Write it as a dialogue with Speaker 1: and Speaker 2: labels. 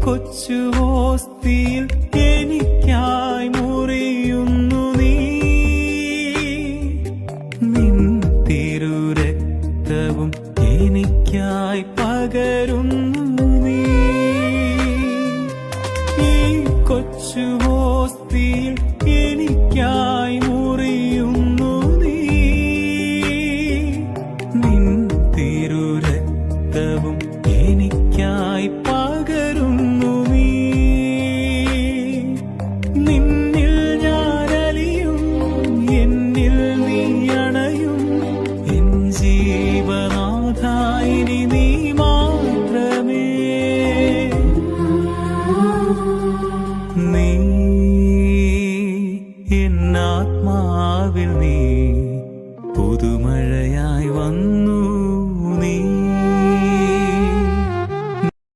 Speaker 1: കൊച്ചു ഓസ്തിയിൽ എനിക്കായി മുറിയുന്നു നീ. നിൻ തിരുരക്തവും എനിക്കായി പകരുന്നു നീ. ഈ കൊച്ചു ഓസ്തിയിൽ എനിക്കായി മുറിയുന്നു നീ. നിൻ തിരുരക്തവും എനിക്കായി